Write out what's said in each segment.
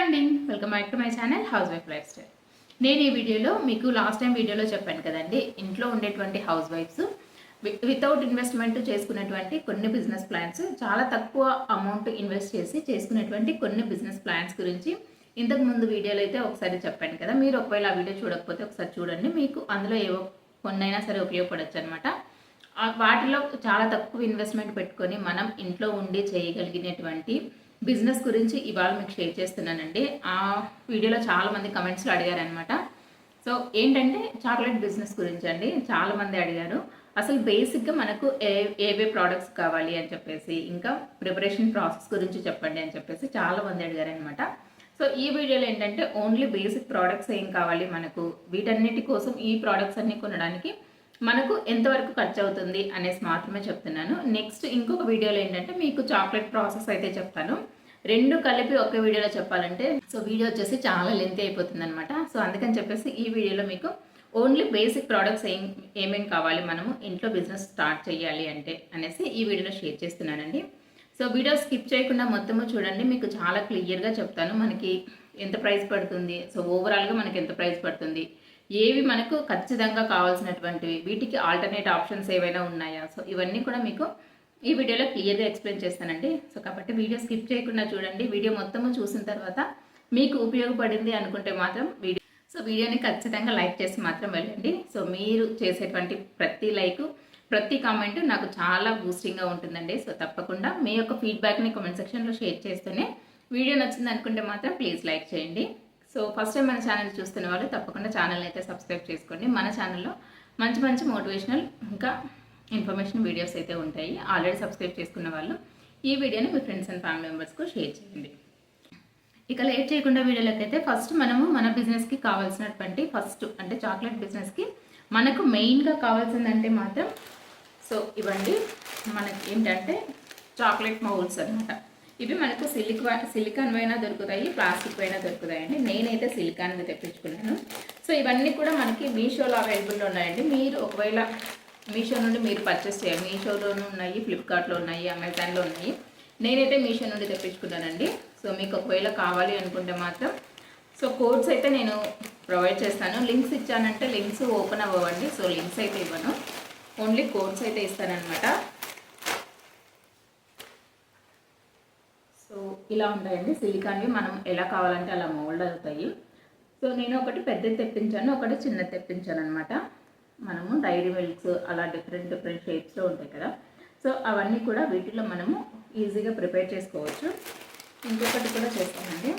అండి, welcome back to my channel house wife life style. నేను ఈ వీడియోలో మీకు లాస్ట్ టైం వీడియోలో చెప్పాను కదండి, ఇంట్లో ఉండేటువంటి హౌస్ వైఫ్స్ వితౌట్ ఇన్వెస్ట్మెంట్ చేసుకునేటువంటి కొన్ని బిజినెస్ ప్లాన్స్, చాలా తక్కువ అమౌంట్ ఇన్వెస్ట్ చేసి చేసుకునేటువంటి కొన్ని బిజినెస్ ప్లాన్స్ గురించి ఇంతకు ముందు వీడియోలో అయితే ఒకసారి చెప్పాను కదా. మీరు ఒకవేళ ఆ వీడియో చూడకపోతే ఒకసారి చూడండి, మీకు అందులో ఏవో కొన్నైనా సరే ఉపయోగపడచ్చు అనమాట. వాటిలో చాలా తక్కువ ఇన్వెస్ట్మెంట్ పెట్టుకొని మనం ఇంట్లో ఉండి చేయగలిగినటువంటి బిజినెస్ గురించి ఇవాళ మీకు షేర్ చేస్తున్నానండి. ఆ వీడియోలో చాలామంది కమెంట్స్లో అడిగారనమాట. సో ఏంటంటే చాక్లెట్ బిజినెస్ గురించి అండి. చాలామంది అడిగారు అసలు బేసిక్గా మనకు ఏవే ప్రోడక్ట్స్ కావాలి అని చెప్పేసి, ఇంకా ప్రిపరేషన్ ప్రాసెస్ గురించి చెప్పండి అని చెప్పేసి చాలామంది అడిగారనమాట. సో ఈ వీడియోలో ఏంటంటే ఓన్లీ బేసిక్ ప్రోడక్ట్స్ ఏం కావాలి మనకు, వీటన్నిటి కోసం ఈ ప్రోడక్ట్స్ అన్ని కొనడానికి మనకు ఎంతవరకు ఖర్చు అవుతుంది అనేసి మాత్రమే చెప్తున్నాను. నెక్స్ట్ ఇంకొక వీడియోలో ఏంటంటే మీకు చాక్లెట్ ప్రాసెస్ అయితే చెప్తాను. రెండు కలిపి ఒకే వీడియోలో చెప్పాలంటే సో వీడియో వచ్చేసి చాలా లెంత్ అయిపోతుంది అనమాట. సో అందుకని చెప్పేసి ఈ వీడియోలో మీకు ఓన్లీ బేసిక్ ప్రోడక్ట్స్ ఏమేమి కావాలి మనము ఇంట్లో బిజినెస్ స్టార్ట్ చేయాలి అంటే అనేసి ఈ వీడియోలో షేర్ చేస్తున్నానండి. సో వీడియో స్కిప్ చేయకుండా మొత్తము చూడండి, మీకు చాలా క్లియర్గా చెప్తాను మనకి ఎంత ప్రైస్ పడుతుంది, సో ఓవరాల్గా మనకి ఎంత ప్రైస్ పడుతుంది, ఏవి మనకు ఖచ్చితంగా కావాల్సినటువంటివి, వీటికి ఆల్టర్నేట్ ఆప్షన్స్ ఏవైనా ఉన్నాయా, సో ఇవన్నీ కూడా మీకు ఈ వీడియోలో క్లియర్గా ఎక్స్ప్లెయిన్ చేస్తానండి. సో కాబట్టి వీడియో స్కిప్ చేయకుండా చూడండి. వీడియో మొత్తము చూసిన తర్వాత మీకు ఉపయోగపడింది అనుకుంటే మాత్రం వీడియోని ఖచ్చితంగా లైక్ చేసి మాత్రం వెళ్ళండి. సో మీరు చేసేటువంటి ప్రతి లైక్, ప్రతి కామెంట్ నాకు చాలా బూస్టింగ్గా ఉంటుందండి. సో తప్పకుండా మీ యొక్క ఫీడ్బ్యాక్ని కామెంట్ సెక్షన్లో షేర్ చేస్తూనే వీడియో నచ్చింది అనుకుంటే మాత్రం ప్లీజ్ లైక్ చేయండి. సో ఫస్ట్ టైం మన ఛానల్ చూస్తున్న వాళ్ళు తప్పకుండా ఛానల్ని అయితే సబ్స్క్రైబ్ చేసుకోండి. మన ఛానల్లో మంచి మంచి మోటివేషనల్ ఇంకా ఇన్ఫర్మేషన్ వీడియోస్ అయితే ఉంటాయి. ఆల్రెడీ సబ్స్క్రైబ్ చేసుకున్న వాళ్ళు ఈ వీడియోని మీ ఫ్రెండ్స్ అండ్ ఫ్యామిలీ మెంబర్స్కు షేర్ చేయండి. ఇక లేట్ చేయకుండా వీడియోలోకి అయితే ఫస్ట్ మనము మన బిజినెస్కి కావాల్సినటువంటి ఫస్ట్ అంటే చాక్లెట్ బిజినెస్కి మనకు మెయిన్గా కావాల్సిందంటే మాత్రం సో ఇవ్వండి, మనకి ఏంటంటే చాక్లెట్ మౌల్స్ అనమాట. ఇవి మనకు సిలికాన్ అయినా దొరుకుతాయి, ప్లాస్టిక్ అయినా దొరుకుతాయండి. నేనైతే సిలికాన్వి తెప్పించుకున్నాను. సో ఇవన్నీ కూడా మనకి మీషోలో అవైలబుల్లో ఉన్నాయండి. మీరు ఒకవేళ మీషో నుండి మీరు పర్చేస్ చేయాలి, మీషోలోనూ ఉన్నాయి, ఫ్లిప్కార్ట్లో ఉన్నాయి, అమెజాన్లో ఉన్నాయి. నేనైతే మీషో నుండి తెప్పించుకున్నానండి. సో మీకు ఒకవేళ కావాలి అనుకుంటే మాత్రం సో కోడ్స్ అయితే నేను ప్రొవైడ్ చేస్తాను. లింక్స్ ఇచ్చానంటే లింక్స్ ఓపెన్ అవ్వండి. సో లింక్స్ అయితే ఇవ్వను, ఓన్లీ కోడ్స్ అయితే ఇస్తానన్నమాట. సో ఇలా ఉంటాయండి సిలికాన్వి, మనం ఎలా కావాలంటే అలా మోల్డ్ అవుతాయి. సో నేను ఒకటి పెద్దది తెప్పించాను, ఒకటి చిన్నది తెప్పించాను అనమాట. మనము డైరీ మిల్క్స్ అలా డిఫరెంట్ షేప్స్లో ఉంటాయి కదా. సో అవన్నీ కూడా వీటిలో మనము ఈజీగా ప్రిపేర్ చేసుకోవచ్చు. ఇంకొకటి కూడా చేస్తానండి.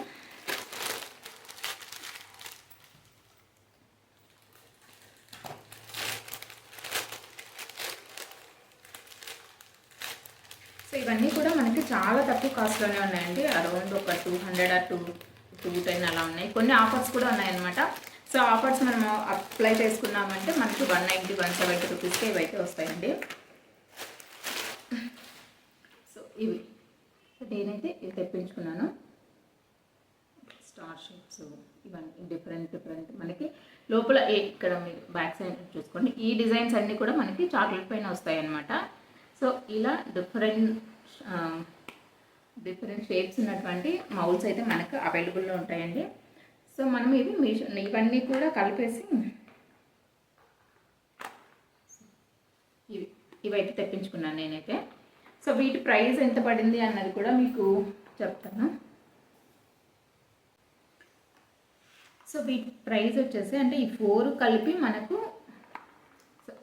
సో ఇవన్నీ కూడా మనకి చాలా తక్కువ కాస్ట్లోనే ఉన్నాయండి. అరౌండ్ ఒక 200 ఆర్ 210 అలా ఉన్నాయి. కొన్ని ఆఫర్స్ కూడా ఉన్నాయన్నమాట. సో ఆఫర్స్ మనము అప్లై చేసుకున్నామంటే మనకి 190, 170 రూపీస్కి ఇవైతే వస్తాయండి. సో ఇవి నేనైతే ఇవి తెప్పించుకున్నాను. స్టార్ షేప్స్ ఇవన్నీ డిఫరెంట్ మనకి లోపల ఇక్కడ మీరు బ్యాక్ సైడ్ చూసుకోండి, ఈ డిజైన్స్ అన్నీ కూడా మనకి చాక్లెట్ పైన వస్తాయి అన్నమాట. సో ఇలా డిఫరెంట్ షేప్స్ ఉన్నటువంటి మౌల్స్ అయితే మనకు అవైలబుల్లో ఉంటాయండి. సో మనం ఇవన్నీ కూడా కలిపేసి ఇవైతే తెప్పించుకున్నాను నేనైతే. సో వీటి ప్రైస్ ఎంత పడింది అన్నది కూడా మీకు చెప్తాను. సో వీటి ప్రైస్ వచ్చేసి అంటే ఈ 4 కలిపి మనకు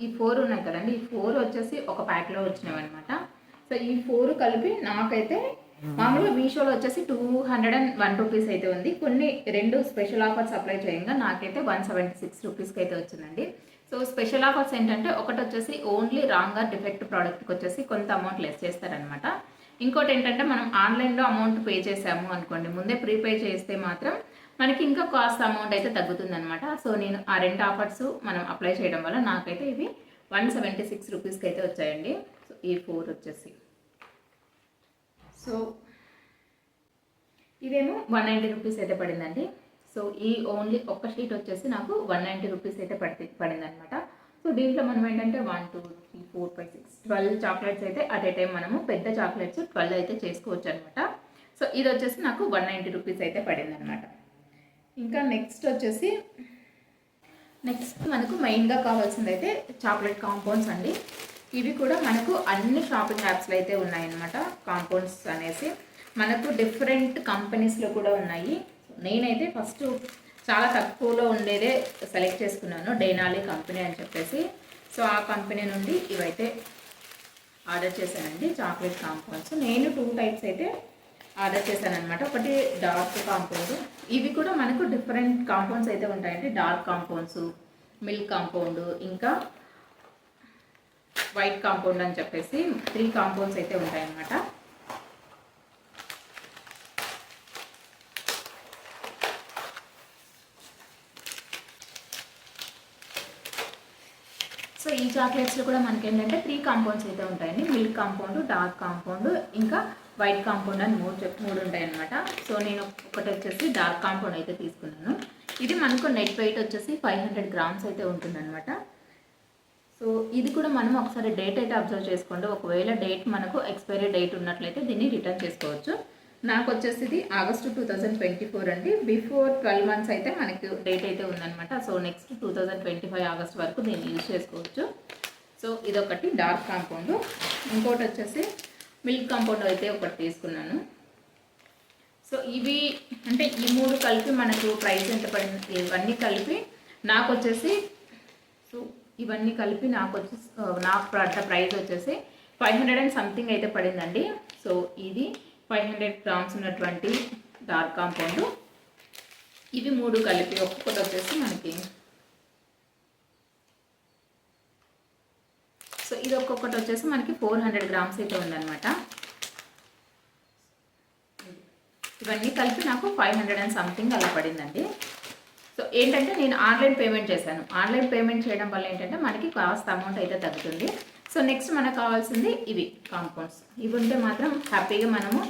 ఈ 4 ఉన్నాయి కదండి, ఈ 4 వచ్చేసి ఒక ప్యాక్లో వచ్చినవి అనమాట. సో ఈ 4 కలిపి నాకైతే మామూలుగా మీషోలో వచ్చేసి 201 రూపీస్ అయితే ఉంది. కొన్ని 2 స్పెషల్ ఆఫర్స్ అప్లై చేయంగా నాకైతే 176 రూపీస్కి అయితే వచ్చిందండి. సో స్పెషల్ ఆఫర్స్ ఏంటంటే ఒకటి వచ్చేసి ఓన్లీ రాంగ్ ఆర్ డిఫెక్ట్ ప్రోడక్ట్కి వచ్చేసి కొంత అమౌంట్ లెస్ చేస్తారనమాట. ఇంకోటి ఏంటంటే మనం ఆన్లైన్లో అమౌంట్ పే చేసాము అనుకోండి, ముందే ప్రీపే చేస్తే మాత్రం మనకి ఇంకా కాస్ట్ అమౌంట్ అయితే తగ్గుతుంది అనమాట. సో నేను ఆ 2 ఆఫర్స్ మనం అప్లై చేయడం వల్ల నాకైతే ఇవి 176 రూపీస్కి అయితే వచ్చాయండి. సో ఈ 4 వచ్చేసి సో ఇదేమో 190 రూపీస్ అయితే పడిందండి. సో ఈ ఓన్లీ ఒక్క షీట్ వచ్చేసి నాకు 190 రూపీస్ అయితే పడింది అనమాట. సో దీంట్లో మనం ఏంటంటే 1 2 3 4 5 6 12 చాక్లెట్స్ అయితే అట్ ఏ టైం మనము పెద్ద చాక్లెట్స్ 12 అయితే చేసుకోవచ్చు అనమాట. సో ఇది వచ్చేసి నాకు 190 రూపీస్ అయితే పడింది అనమాట. ఇంకా నెక్స్ట్ మనకు మెయిన్గా కావాల్సింది అయితే చాక్లెట్ కాంపౌండ్స్ అండి. ఇవి కూడా మనకు అన్ని షాపింగ్ యాప్స్లో అయితే ఉన్నాయన్నమాట. కాంపౌండ్స్ అనేసి మనకు డిఫరెంట్ కంపెనీస్లో కూడా ఉన్నాయి. నేనైతే ఫస్ట్ చాలా తక్కువలో ఉండేదే సెలెక్ట్ చేసుకున్నాను, డేనాలి కంపెనీ అని చెప్పేసి. సో ఆ కంపెనీ నుండి ఇవైతే ఆర్డర్ చేశానండి చాక్లెట్ కాంపౌండ్స్. నేను 2 టైప్స్ అయితే ఆర్డర్ చేశాను అనమాట. ఒకటి డార్క్ కాంపౌండ్, ఇవి కూడా మనకు డిఫరెంట్ కాంపౌండ్స్ అయితే ఉంటాయండి. డార్క్ కాంపౌండ్స్, మిల్క్ కాంపౌండ్, ఇంకా వైట్ కాంపౌండ్ అని చెప్పేసి 3 కాంపౌండ్స్ అయితే ఉంటాయన్నమాట. సో ఈ చాక్లెట్స్లో కూడా మనకి ఏంటంటే 3 కాంపౌండ్స్ అయితే ఉంటాయండి. మిల్క్ కాంపౌండ్, డార్క్ కాంపౌండ్, ఇంకా వైట్ కాంపౌండ్ అని మూడు ఉంటాయి అనమాట. సో నేను ఒకటి వచ్చేసి డార్క్ కాంపౌండ్ అయితే తీసుకున్నాను. ఇది మనకు నెట్ వెయిట్ వచ్చేసి 500 గ్రామ్స్ అయితే ఉంటుందన్నమాట. సో ఇది కూడా మనం ఒకసారి డేట్ అయితే అబ్జర్వ్ చేసుకోండి. ఒకవేళ డేట్ మనకు ఎక్స్పైరీ డేట్ ఉన్నట్లయితే దీన్ని రిటర్న్ చేసుకోవచ్చు. నాకు వచ్చేసి ఇది ఆగస్టు 2024 అండి. బిఫోర్ 12 మంత్స్ అయితే మనకి డేట్ అయితే ఉందన్నమాట. సో నెక్స్ట్ 2025 ఆగస్ట్ వరకు దీన్ని యూజ్ చేసుకోవచ్చు. సో ఇదొకటి డార్క్ కాంపౌండ్. ఇంకోటి వచ్చేసి మిల్క్ కాంపౌండ్ అయితే ఒకటి తీసుకున్నాను. సో ఇవి అంటే ఈ 3 కలిపి మనకు ప్రైస్ ఎంత పడింది, ఇవన్నీ కలిపి నాకు వచ్చేసి నాకు పడ్డ ప్రైస్ వచ్చేసి 500 అండ్ సంథింగ్ అయితే పడిందండి. సో ఇది 500 గ్రామ్స్ ఉన్నటువంటి డార్క్ కాంపౌండ్. ఇవి 3 కలిపి ఒక్కొక్కటి వచ్చేసి మనకి, సో ఇది ఒక్కొక్కటి వచ్చేసి మనకి 400 గ్రామ్స్ అయితే ఉందన్నమాట. ఇవన్నీ కలిపి నాకు 500 అండ్ సంథింగ్ అలా పడిందండి. సో ఏంటంటే నేను ఆన్లైన్ పేమెంట్ చేశాను. ఆన్లైన్ పేమెంట్ చేయడం వల్ల ఏంటంటే మనకి కాస్ట్ అమౌంట్ అయితే తగ్గుతుంది. సో నెక్స్ట్ మనకు కావాల్సింది ఇవి కాంపౌండ్స్. ఇవి ఉంటే మాత్రం హ్యాపీగా మనము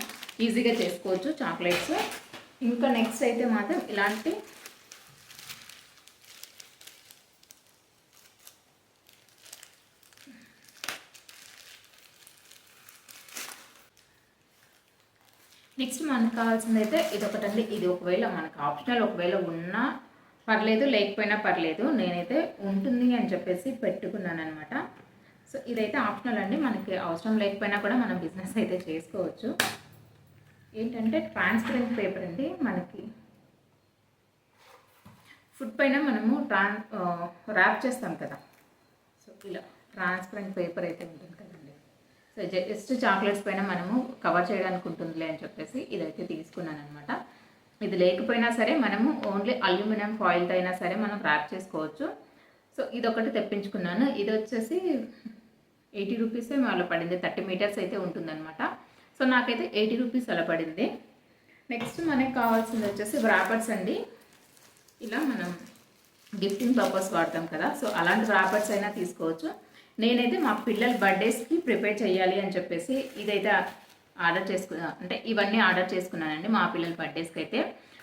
ఈజీగా చేసుకోవచ్చు చాక్లెట్స్. ఇంకా నెక్స్ట్ అయితే మాత్రం ఇలాంటి నెక్స్ట్ మనకు కావాల్సింది అయితే ఇదొకటండి. ఇది ఒకవేళ మనకు ఆప్షనల్, ఒకవేళ ఉన్నా పర్లేదు లేకపోయినా పర్లేదు, నేనైతే ఉంటుంది అని చెప్పేసి పెట్టుకున్నాను అనమాట. సో ఇదైతే ఆప్షనల్ అండి, మనకి అవసరం లేకపోయినా కూడా మనం బిజినెస్ అయితే చేసుకోవచ్చు. ఏంటంటే ట్రాన్స్పరెంట్ పేపర్ అండి. మనకి ఫుడ్ పైన మనము ర్యాప్ చేస్తాం కదా, సో ఇలా ట్రాన్స్పరెంట్ పేపర్ అయితే ఉంటుంది కదండి. సో జస్ట్ చాక్లెట్స్ పైన మనము కవర్ చేయడానికి ఉంటుందిలే అని చెప్పేసి ఇదైతే తీసుకున్నాను అనమాట. ఇది లేకపోయినా సరే మనము ఓన్లీ అల్యూమినియం ఫాయిల్తో అయినా సరే మనం ర్యాప్ చేసుకోవచ్చు. సో ఇదొకటి తెప్పించుకున్నాను. ఇది వచ్చేసి 80 రూపీసే అలా పడింది. 30 మీటర్స్ అయితే ఉంటుందన్నమాట. సో నాకైతే 80 రూపీస్ అలా పడింది. నెక్స్ట్ మనకి కావాల్సింది వచ్చేసి వ్రాపర్స్ అండి. ఇలా మనం గిఫ్టింగ్ పర్పస్ వాడతాం కదా, సో అలాంటి వ్రాపర్స్ అయినా తీసుకోవచ్చు. నేనైతే మా పిల్లల బర్త్డేస్కి ప్రిపేర్ చేయాలి అని చెప్పేసి ఇదైతే ఆర్డర్ చేసుకున్నాను. అంటే ఇవన్నీ ఆర్డర్ చేసుకున్నానండి మా పిల్లల బర్త్డేస్కి అయితే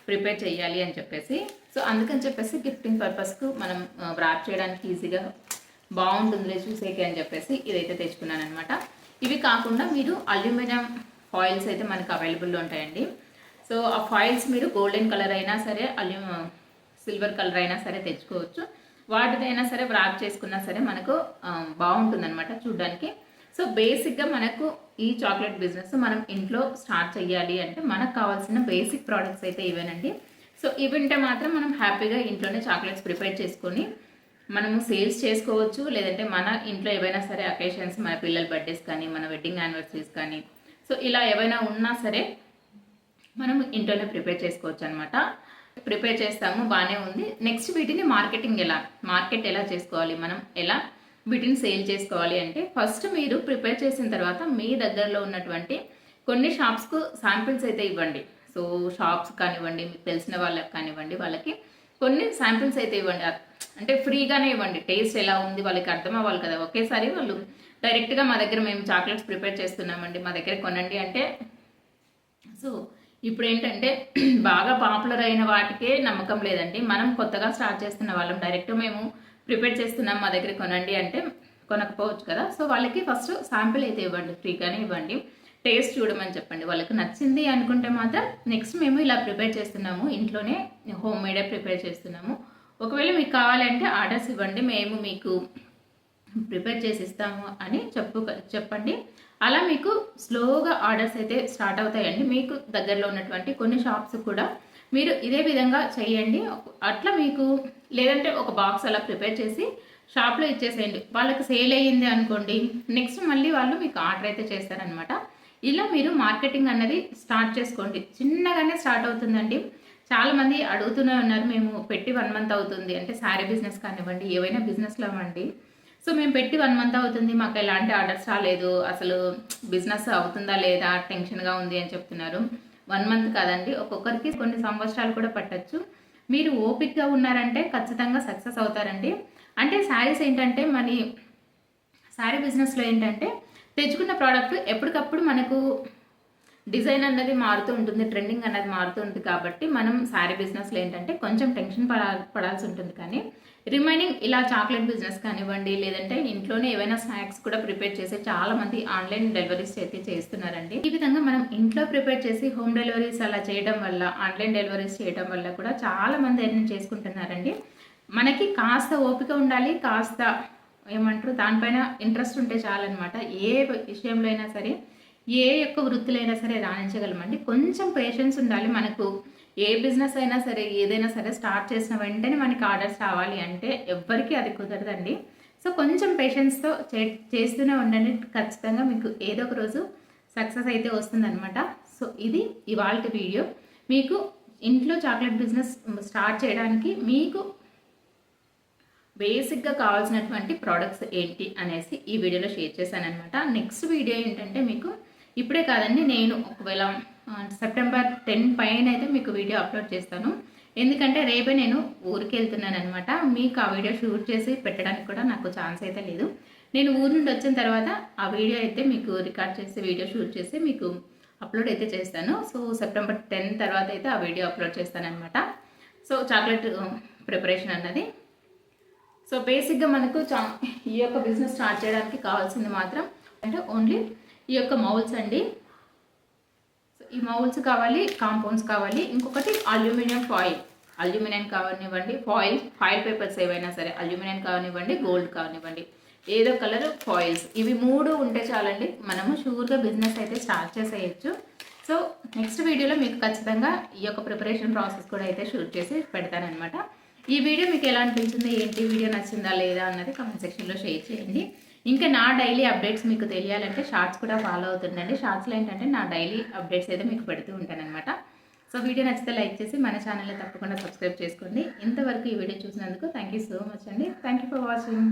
ప్రిపేర్ చేయాలి అని చెప్పేసి. సో అందుకని చెప్పేసి గిఫ్టింగ్ పర్పస్కు మనం వ్రాప్ చేయడానికి ఈజీగా బాగుంటుందిలే చూసేకి అని చెప్పేసి ఇదైతే తెచ్చుకున్నాను అనమాట. ఇవి కాకుండా మీరు అల్యూమినియం ఫాయిల్స్ అయితే మనకు అవైలబుల్లో ఉంటాయండి. సో ఆ ఫాయిల్స్ మీరు గోల్డెన్ కలర్ అయినా సరే, సిల్వర్ కలర్ అయినా సరే తెచ్చుకోవచ్చు. వాటిదైనా సరే వ్రాప్ చేసుకున్నా సరే మనకు బాగుంటుందన్నమాట చూడడానికి. సో బేసిక్గా మనకు ఈ చాక్లెట్ బిజినెస్ మనం ఇంట్లో స్టార్ట్ చేయాలి అంటే మనకు కావాల్సిన బేసిక్ ప్రోడక్ట్స్ అయితే ఇవేనండి. సో ఇవి ఉంటే మాత్రం మనం హ్యాపీగా ఇంట్లోనే చాక్లెట్స్ ప్రిపేర్ చేసుకొని మనము సేల్స్ చేసుకోవచ్చు. లేదంటే మన ఇంట్లో ఏవైనా సరే అకేషన్స్, మన పిల్లల బర్త్డేస్ కానీ, మన వెడ్డింగ్ యానివర్సరీస్ కానీ, సో ఇలా ఏవైనా ఉన్నా సరే మనం ఇంట్లోనే ప్రిపేర్ చేసుకోవచ్చు అనమాట. ప్రిపేర్ చేస్తాము, బాగానే ఉంది. నెక్స్ట్ వీటిని మార్కెట్ ఎలా చేసుకోవాలి, మనం ఎలా వీటిని సేల్ చేసుకోవాలి అంటే ఫస్ట్ మీరు ప్రిపేర్ చేసిన తర్వాత మీ దగ్గరలో ఉన్నటువంటి కొన్ని షాప్స్కు శాంపిల్స్ అయితే ఇవ్వండి. సో షాప్స్ కానివ్వండి, మీకు తెలిసిన వాళ్ళకి కానివ్వండి, వాళ్ళకి కొన్ని శాంపిల్స్ అయితే ఇవ్వండి. అంటే ఫ్రీగానే ఇవ్వండి. టేస్ట్ ఎలా ఉంది వాళ్ళకి అర్థం అవ్వాలి కదా. ఒకేసారి వాళ్ళు డైరెక్ట్గా మా దగ్గర మేము చాక్లెట్స్ ప్రిపేర్ చేస్తున్నామండి, మా దగ్గర కొనండి అంటే, సో ఇప్పుడు ఏంటంటే బాగా పాపులర్ అయిన వాటికే నమ్మకం లేదండి. మనం కొత్తగా స్టార్ట్ చేస్తున్న వాళ్ళం డైరెక్ట్ మేము ప్రిపేర్ చేస్తున్నాం మా దగ్గర కొనండి అంటే కొనకపోవచ్చు కదా. సో వాళ్ళకి ఫస్ట్ శాంపిల్ అయితే ఇవ్వండి, ఫ్రీగానే ఇవ్వండి. టేస్ట్ చూడమని చెప్పండి. వాళ్ళకి నచ్చింది అనుకుంటే మాత్రం నెక్స్ట్ మేము ఇలా ప్రిపేర్ చేస్తున్నాము, ఇంట్లోనే హోమ్ మేడే ప్రిపేర్ చేస్తున్నాము. ఒకవేళ మీకు కావాలంటే ఆర్డర్స్ ఇవ్వండి, మేము మీకు ప్రిపేర్ చేసి ఇస్తాము అని చెప్పండి. అలా మీకు స్లోగా ఆర్డర్స్ అయితే స్టార్ట్ అవుతాయండి. మీకు దగ్గరలో ఉన్నటువంటి కొన్ని షాప్స్ కూడా మీరు ఇదే విధంగా చేయండి. అట్లా మీకు లేదంటే ఒక బాక్స్ అలా ప్రిపేర్ చేసి షాప్లో ఇచ్చేసేయండి. వాళ్ళకి సేల్ అయ్యింది అనుకోండి, నెక్స్ట్ మళ్ళీ వాళ్ళు మీకు ఆర్డర్ అయితే చేస్తారనమాట. ఇలా మీరు మార్కెటింగ్ అన్నది స్టార్ట్ చేసుకోండి. చిన్నగానే స్టార్ట్ అవుతుందండి. చాలామంది అడుగుతూనే ఉన్నారు, మేము పెట్టి 1 మంత్ అవుతుంది అంటే శారీ బిజినెస్ కానివ్వండి, ఏవైనా బిజినెస్లో అవ్వండి. సో మేము పెట్టి 1 మంత్ అవుతుంది, మాకు ఎలాంటి ఆర్డర్స్ రాలేదు, అసలు బిజినెస్ అవుతుందా లేదా టెన్షన్గా ఉంది అని చెప్తున్నారు. 1 మంత్ కాదండి, ఒక్కొక్కరికి కొన్ని సంవత్సరాలు కూడా పట్టచ్చు. మీరు ఓపిక్గా ఉన్నారంటే ఖచ్చితంగా సక్సెస్ అవుతారండి. అంటే శారీస్ ఏంటంటే శారీ బిజినెస్లో ఏంటంటే తెచ్చుకున్న ప్రోడక్ట్ ఎప్పటికప్పుడు మనకు డిజైన్ అన్నది మారుతూ ఉంటుంది, ట్రెండింగ్ అన్నది మారుతూ ఉంటుంది. కాబట్టి మనం శారీ బిజినెస్లో ఏంటంటే కొంచెం టెన్షన్ పడాల్సి ఉంటుంది. కానీ రిమైనింగ్ ఇలా చాక్లెట్ బిజినెస్ కానివ్వండి, లేదంటే ఇంట్లోనే ఏవైనా స్నాక్స్ కూడా ప్రిపేర్ చేసి చాలామంది ఆన్లైన్ డెలివరీస్ అయితే చేస్తున్నారండి. ఈ విధంగా మనం ఇంట్లో ప్రిపేర్ చేసి హోమ్ డెలివరీస్ అలా చేయడం వల్ల, ఆన్లైన్ డెలివరీస్ చేయడం వల్ల కూడా చాలామంది ఎర్న్ చేసుకుంటున్నారండి. మనకి కాస్త ఓపిక ఉండాలి, కాస్త ఏమంటారు దానిపైన ఇంట్రెస్ట్ ఉంటే చాలన్నమాట. ఏ విషయంలో అయినా సరే, ఏ యొక్క వృత్తులు అయినా సరే రాణించగలమండి. కొంచెం పేషెన్స్ ఉండాలి. మనకు ఏ బిజినెస్ అయినా సరే, ఏదైనా సరే స్టార్ట్ చేసిన వెంటనే మనకి ఆర్డర్స్ రావాలి అంటే ఎవ్వరికీ అది కుదరదండి. సో కొంచెం పేషెన్స్తో చేస్తూనే ఉండండి. ఖచ్చితంగా మీకు ఏదో ఒక రోజు సక్సెస్ అయితే వస్తుందన్నమాట. సో ఇది ఇవాల్టి వీడియో. మీకు ఇంట్లో చాక్లెట్ బిజినెస్ స్టార్ట్ చేయడానికి మీకు బేసిక్గా కావాల్సినటువంటి ప్రోడక్ట్స్ ఏంటి అనేసి ఈ వీడియోలో షేర్ చేశానమాట. నెక్స్ట్ వీడియో ఏంటంటే మీకు ఇప్పుడే కాదండి, నేను ఒకవేళ సెప్టెంబర్ 10 పైన అయితే మీకు వీడియో అప్లోడ్ చేస్తాను. ఎందుకంటే రేపే నేను ఊరికి వెళ్తున్నాను అనమాట. మీకు ఆ వీడియో షూట్ చేసి పెట్టడానికి కూడా నాకు ఛాన్స్ అయితే లేదు. నేను ఊరి నుండి వచ్చిన తర్వాత ఆ వీడియో అయితే మీకు రికార్డ్ చేసి వీడియో షూట్ చేసి మీకు అప్లోడ్ అయితే చేస్తాను. సో సెప్టెంబర్ 10 తర్వాత అయితే ఆ వీడియో అప్లోడ్ చేస్తానమాట. సో చాక్లెట్ ప్రిపరేషన్ అన్నది. సో బేసిక్గా మనకు ఈ యొక్క బిజినెస్ స్టార్ట్ చేయడానికి కావాల్సింది మాత్రం అంటే ఓన్లీ ఈ యొక్క మౌల్స్ అండి. సో ఈ మౌల్స్ కావాలి, కాంపౌండ్స్ కావాలి, ఇంకొకటి అల్యూమినియం కావనివ్వండి, ఫాయిల్ పేపర్స్ ఏవైనా సరే, అల్యూమినియం కావనివ్వండి, గోల్డ్ కావనివ్వండి, ఏదో కలర్ ఫాయిల్స్, ఇవి 3 ఉంటే చాలండి, మనము షూర్గా బిజినెస్ అయితే స్టార్ట్ చేసేయచ్చు. సో నెక్స్ట్ వీడియోలో మీకు ఖచ్చితంగా ఈ యొక్క ప్రిపరేషన్ ప్రాసెస్ కూడా అయితే షూట్ చేసి పెడతానమాట. ఈ వీడియో మీకు ఎలా అనిపించింది, ఏంటి, వీడియో నచ్చిందా లేదా అన్నది కామెంట్ సెక్షన్లో షేర్ చేయండి. ఇంకా నా డైలీ అప్డేట్స్ మీకు తెలియాలంటే షార్ట్స్ కూడా ఫాలో అవుతుండండి. షార్ట్స్లో ఏంటంటే నా డైలీ అప్డేట్స్ అయితే మీకు పెడుతూ ఉంటానన్నమాట. సో వీడియో నచ్చితే లైక్ చేసి మన ఛానల్ని తప్పకుండా సబ్స్క్రైబ్ చేసుకోండి. ఇంతవరకు ఈ వీడియో చూసినందుకు థ్యాంక్ యూ సో మచ్ అండి. Thank you for watching.